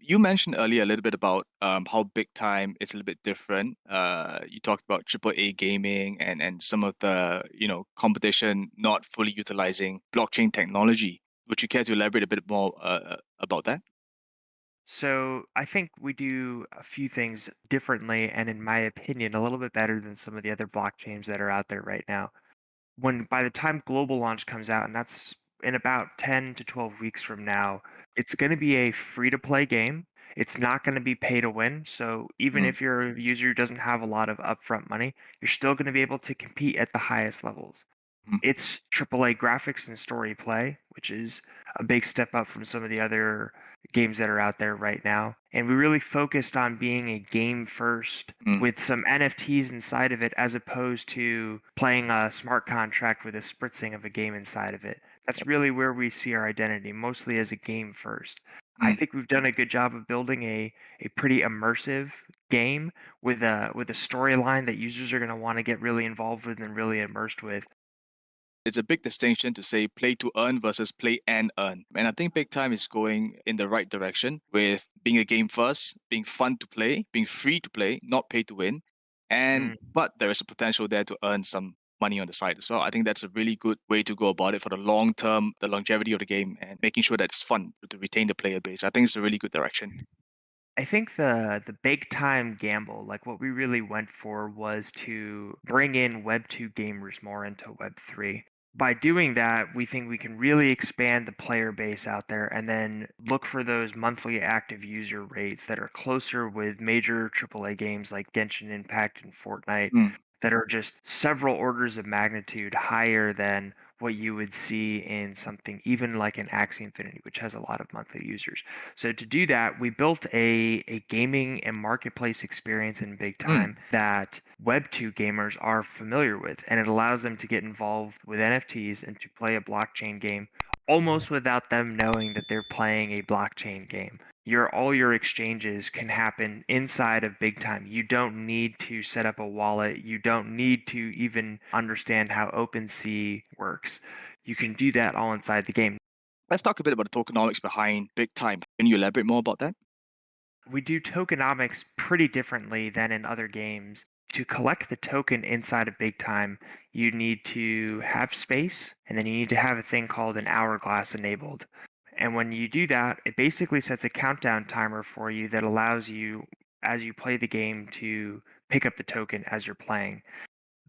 You mentioned earlier a little bit about how big time is a little bit different. You talked about AAA gaming and some of the competition not fully utilizing blockchain technology. Would you care to elaborate a bit more about that? So I think we do a few things differently, and in my opinion, a little bit better than some of the other blockchains that are out there right now. When by the time global launch comes out, and that's in about 10 to 12 weeks from now, it's going to be a free to play game. It's not going to be pay to win. So even Mm, if your user doesn't have a lot of upfront money, you're still going to be able to compete at the highest levels. mm, It's AAA graphics and story play, which is a big step up from some of the other games that are out there right now. And we really focused on being a game first mm. with some NFTs inside of it, as opposed to playing a smart contract with a spritzing of a game inside of it. That's Yep. really where we see our identity, mostly as a game first. I Mm. think we've done a good job of building a pretty immersive game with a storyline that users are going to want to get really involved with and really immersed with. It's a big distinction to say play to earn versus play and earn. And I think Big Time is going in the right direction with being a game first, being fun to play, being free to play, not pay to win. And Mm. but there is a potential there to earn some money on the side as well. I think that's a really good way to go about it for the long term, the longevity of the game and making sure that it's fun to retain the player base. I think it's a really good direction. I think the big time gamble, like what we really went for was to bring in Web 2 gamers more into Web 3. By doing that, we think we can really expand the player base out there and then look for those monthly active user rates that are closer with major AAA games like Genshin Impact and Fortnite Mm, that are just several orders of magnitude higher than what you would see in something even like an Axie Infinity, which has a lot of monthly users. So to do that, we built a gaming and marketplace experience in big mm, time that Web 2 gamers are familiar with, and it allows them to get involved with NFTs and to play a blockchain game almost without them knowing that they're playing a blockchain game. All your exchanges can happen inside of big time. You don't need to set up a wallet. You don't need to even understand how OpenSea works. You can do that all inside the game. Let's talk a bit about the tokenomics behind Big Time. Can you elaborate more about that? We do tokenomics pretty differently than in other games. To collect the token inside of Big Time, you need to have space, and then you need to have a thing called an hourglass enabled. And when you do that, it basically sets a countdown timer for you that allows you, as you play the game, to pick up the token as you're playing.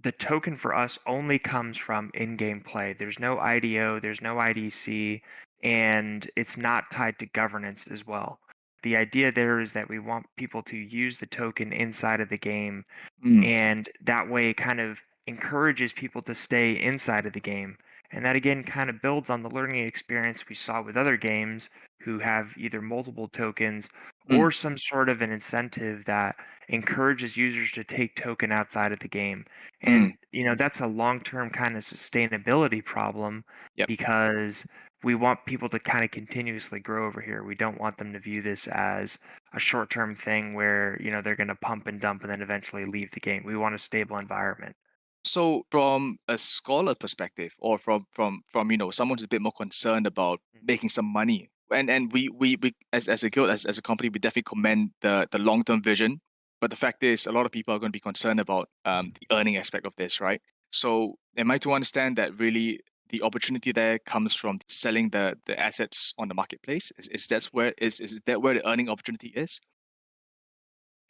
The token for us only comes from in-game play. There's no IDO, there's no IDC, and it's not tied to governance as well. The idea there is that we want people to use the token inside of the game, Mm, and that way it kind of encourages people to stay inside of the game. And that again kind of builds on the learning experience we saw with other games who have either multiple tokens mm, or some sort of an incentive that encourages users to take token outside of the game. mm. And that's a long-term kind of sustainability problem Yep. because we want people to kind of continuously grow over here. We don't want them to view this as a short-term thing where, they're going to pump and dump and then eventually leave the game. We want a stable environment. So, from a scholar perspective, or from someone who's a bit more concerned about making some money, and we as a guild, as a company, we definitely commend the long term vision. But the fact is, a lot of people are going to be concerned about the earning aspect of this, right? So, am I to understand that really the opportunity there comes from selling the assets on the marketplace? Is that where the earning opportunity is?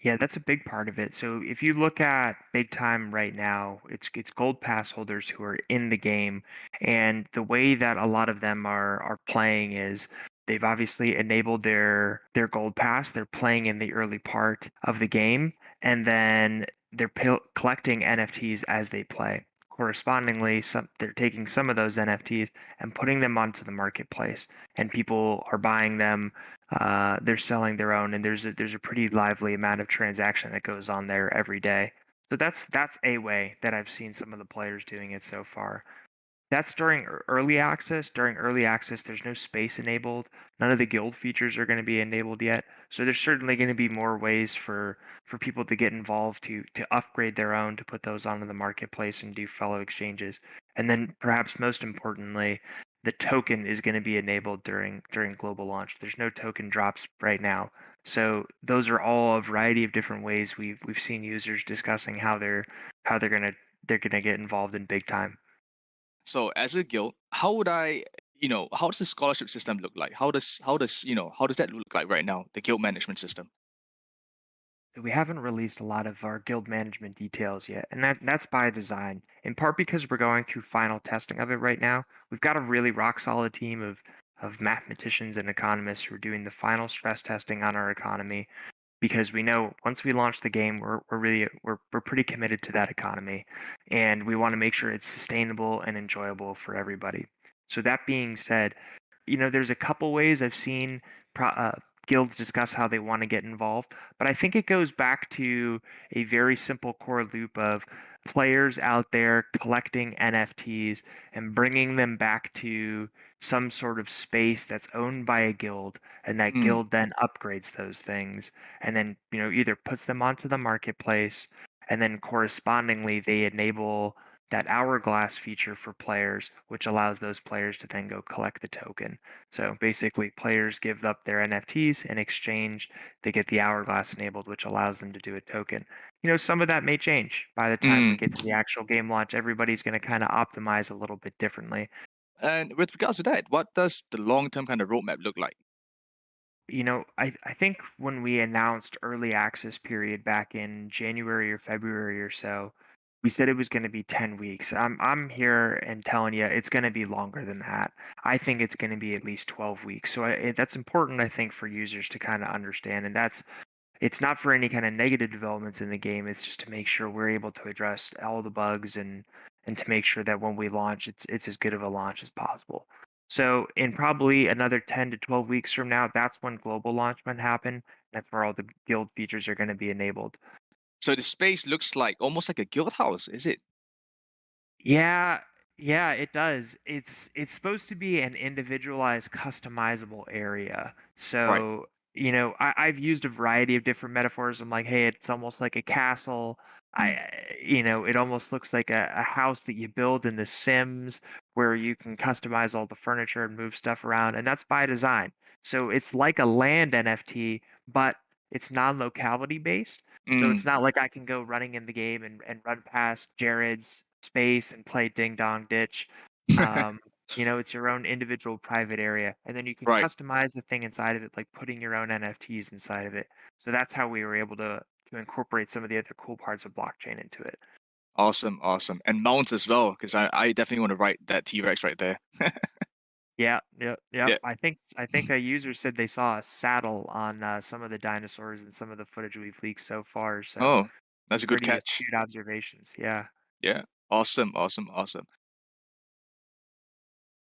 Yeah, that's a big part of it. So if you look at Big Time right now, it's gold pass holders who are in the game, and the way that a lot of them are playing is they've obviously enabled their gold pass. They're playing in the early part of the game, and then they're collecting NFTs as they play. Correspondingly, they're taking some of those NFTs and putting them onto the marketplace, and people are buying them. They're selling their own, and there's a pretty lively amount of transaction that goes on there every day. So that's a way that I've seen some of the players doing it so far. That's during early access. During early access, there's no space enabled. None of the guild features are going to be enabled yet. So there's certainly going to be more ways for people to get involved to upgrade their own, to put those onto the marketplace and do fellow exchanges. And then perhaps most importantly, the token is going to be enabled during global launch. There's no token drops right now. So those are all a variety of different ways we've seen users discussing how they're gonna get involved in big time. So as a guild, how would I, how does the scholarship system look like? How does that look like right now? The guild management system. We haven't released a lot of our guild management details yet, and that's by design. In part because we're going through final testing of it right now. We've got a really rock solid team of mathematicians and economists who are doing the final stress testing on our economy because we know once we launch the game, we're pretty committed to that economy, and we want to make sure it's sustainable and enjoyable for everybody. So that being said, there's a couple ways I've seen guilds discuss how they want to get involved, but I think it goes back to a very simple core loop of players out there collecting NFTs and bringing them back to some sort of space that's owned by a guild, and that Mm, guild then upgrades those things and then, either puts them onto the marketplace, and then correspondingly they enable that hourglass feature for players, which allows those players to then go collect the token. So basically, players give up their NFTs in exchange. They get the hourglass enabled, which allows them to do a token. Some of that may change by the time we get to mm. the actual game launch. Everybody's going to kind of optimize a little bit differently. And with regards to that, what does the long-term kind of roadmap look like? I think when we announced early access period back in January or February or so, we said it was going to be 10 weeks. I'm here and telling you it's going to be longer than that. I think it's going to be at least 12 weeks. So that's important, I think, for users to kind of understand. And it's not for any kind of negative developments in the game. It's just to make sure we're able to address all the bugs and to make sure that when we launch, it's as good of a launch as possible. So in probably another 10 to 12 weeks from now, that's when global launch might happen. That's where all the guild features are going to be enabled. So the space looks like almost like a guild house, is it? Yeah, yeah, it does. It's supposed to be an individualized, customizable area. Right. So, I've used a variety of different metaphors. I'm like, hey, it's almost like a castle. Mm, It almost looks like a house that you build in The Sims where you can customize all the furniture and move stuff around, and that's by design. So it's like a land NFT, but it's non-locality based. So it's mm. not like I can go running in the game and run past Jared's space and play Ding Dong Ditch. Um, it's your own individual private area, and then you can Right. customize the thing inside of it, like putting your own NFTs inside of it. So that's how we were able to incorporate some of the other cool parts of blockchain into it. Awesome, awesome. And mounts as well, because I definitely want to ride that T-Rex right there. Yeah, yep, yep. Yeah. I think a user said they saw a saddle on some of the dinosaurs and some of the footage we've leaked so far. So Oh, that's some a good pretty catch. astute observations. Yeah. Yeah. Awesome, awesome, awesome.